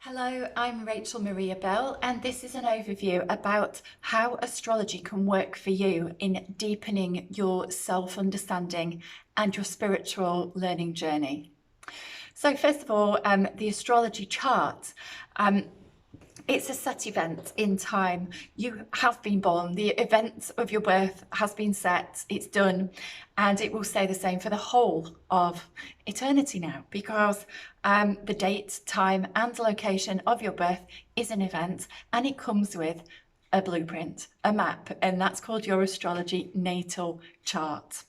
Hello, I'm Rachel Maria Bell, and this is an overview about how astrology can work for you in deepening your self-understanding and your spiritual learning journey. So first of all, the astrology chart. It's a set event in time. You have been born. The event of your birth has been set. It's done. And it will stay the same for the whole of eternity now, because the date, time and location of your birth is an event, and it comes with a blueprint, a map, and that's called your astrology natal chart.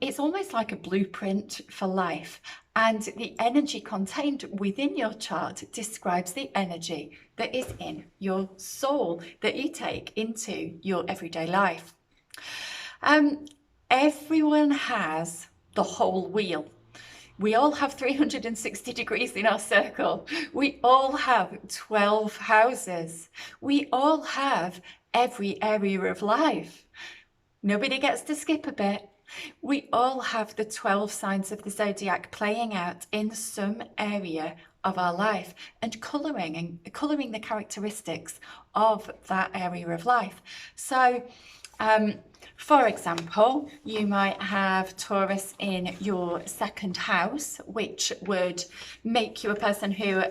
It's almost like a blueprint for life, and the energy contained within your chart describes the energy that is in your soul that you take into your everyday life. Everyone has the whole wheel. We all have 360 degrees in our circle. We all have 12 houses. We all have every area of life. Nobody gets to skip a bit. We all have the 12 signs of the zodiac playing out in some area of our life and colouring the characteristics of that area of life. So, for example, you might have Taurus in your second house, which would make you a person who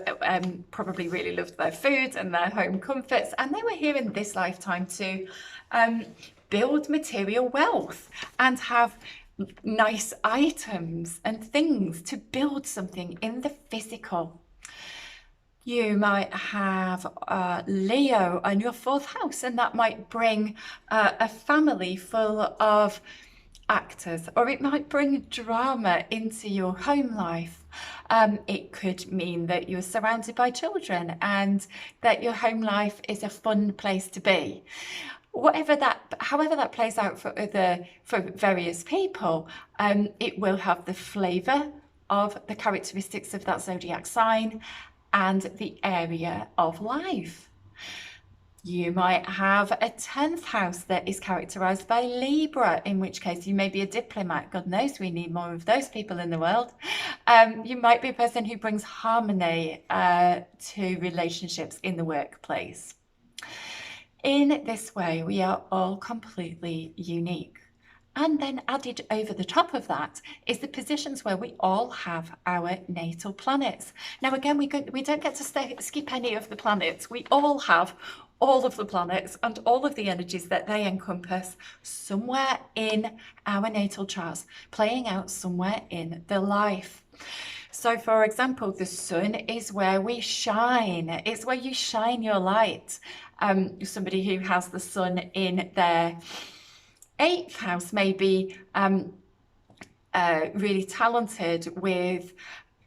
probably really loved their food and their home comforts, and they were here in this lifetime to build material wealth and have nice items and things to build something in the physical. You might have Leo in your fourth house, and that might bring a family full of actors, or it might bring drama into your home life. It could mean that you're surrounded by children and that your home life is a fun place to be. However that plays out for various people, it will have the flavour of the characteristics of that zodiac sign and the area of life. You might have a 10th house that is characterised by Libra, in which case you may be a diplomat. God knows we need more of those people in the world. You might be a person who brings harmony to relationships in the workplace. In this way, we are all completely unique. And then added over the top of that is the positions where we all have our natal planets. Now, again, we don't get to skip any of the planets. We all have all of the planets and all of the energies that they encompass somewhere in our natal charts, playing out somewhere in the life. So, for example, the sun is where we shine. It's where you shine your light. Somebody who has the sun in their 8th house may be really talented with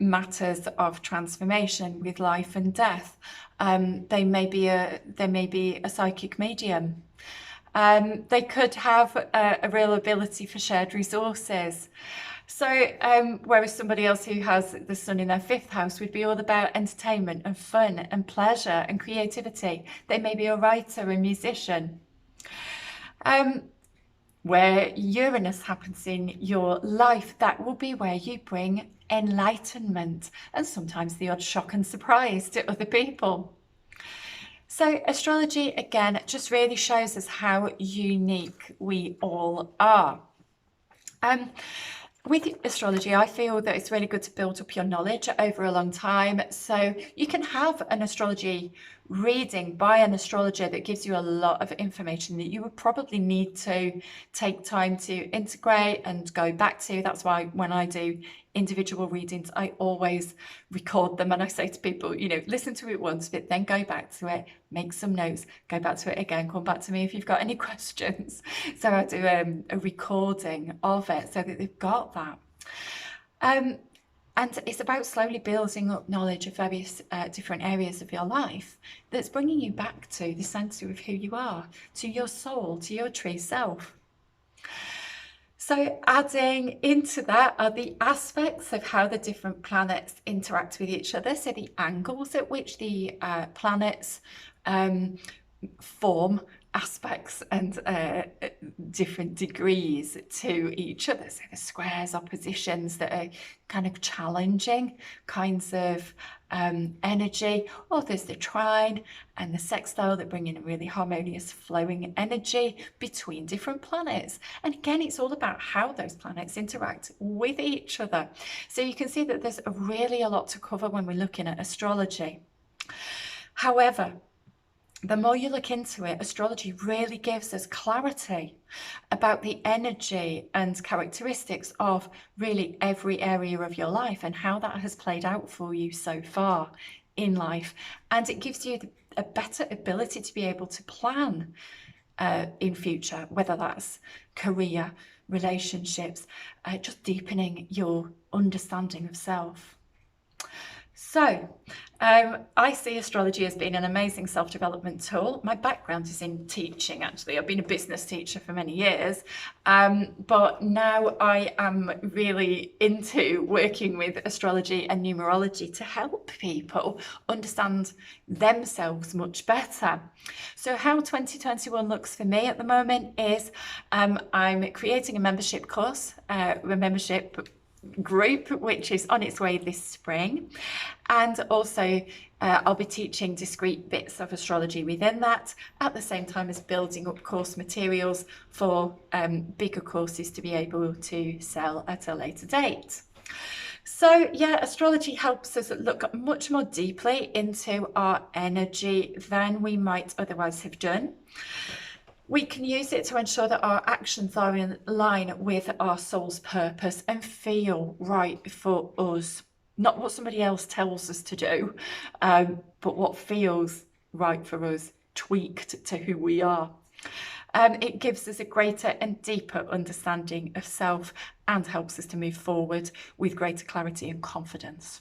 matters of transformation, with life and death. They may be a psychic medium. They could have a real ability for shared resources. So, whereas somebody else who has the sun in their 5th house would be all about entertainment and fun and pleasure and creativity. They may be a writer, a musician. Where Uranus happens in your life, that will be where you bring enlightenment and sometimes the odd shock and surprise to other people. So astrology, again, just really shows us how unique we all are. With astrology, I feel that it's really good to build up your knowledge over a long time. So you can have an astrology reading by an astrologer that gives you a lot of information that you would probably need to take time to integrate and go back to. That's why when I do individual readings, I always record them and I say to people, listen to it once, but then go back to it, make some notes, go back to it again, come back to me if you've got any questions. So I do a recording of it so that they've got that. And it's about slowly building up knowledge of various different areas of your life that's bringing you back to the centre of who you are, to your soul, to your true self. So adding into that are the aspects of how the different planets interact with each other. So the angles at which the planets form aspects and different degrees to each other. So the squares, oppositions that are kind of challenging kinds of energy, or there's the trine and the sextile that bring in a really harmonious flowing energy between different planets. And again, it's all about how those planets interact with each other. So you can see that there's really a lot to cover when we're looking at astrology. However, the more you look into it, astrology really gives us clarity about the energy and characteristics of really every area of your life and how that has played out for you so far in life. And it gives you a better ability to be able to plan in future, whether that's career, relationships, just deepening your understanding of self. So I see astrology as being an amazing self-development tool. My background is in teaching, actually. I've been a business teacher for many years, but now I am really into working with astrology and numerology to help people understand themselves much better. So how 2021 looks for me at the moment is I'm creating a membership course, a membership group, which is on its way this spring, and also I'll be teaching discrete bits of astrology within that, at the same time as building up course materials for bigger courses to be able to sell at a later date. So yeah, astrology helps us look much more deeply into our energy than we might otherwise have done. We can use it to ensure that our actions are in line with our soul's purpose and feel right for us. Not what somebody else tells us to do, but what feels right for us, tweaked to who we are. It gives us a greater and deeper understanding of self and helps us to move forward with greater clarity and confidence.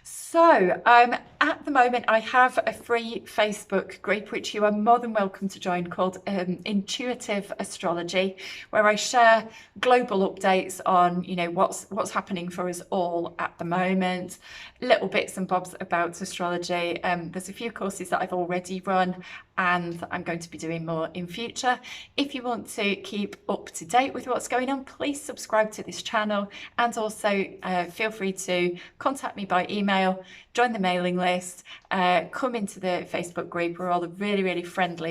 So at the moment I have a free Facebook group which you are more than welcome to join, called Intuitive Astrology, where I share global updates on what's happening for us all at the moment, little bits and bobs about astrology. There's a few courses that I've already run and I'm going to be doing more in future. If you want to keep up to date with what's going on, please subscribe to this channel, and also feel free to contact me by email, join the mailing list, come into the Facebook group. We're all really, really friendly.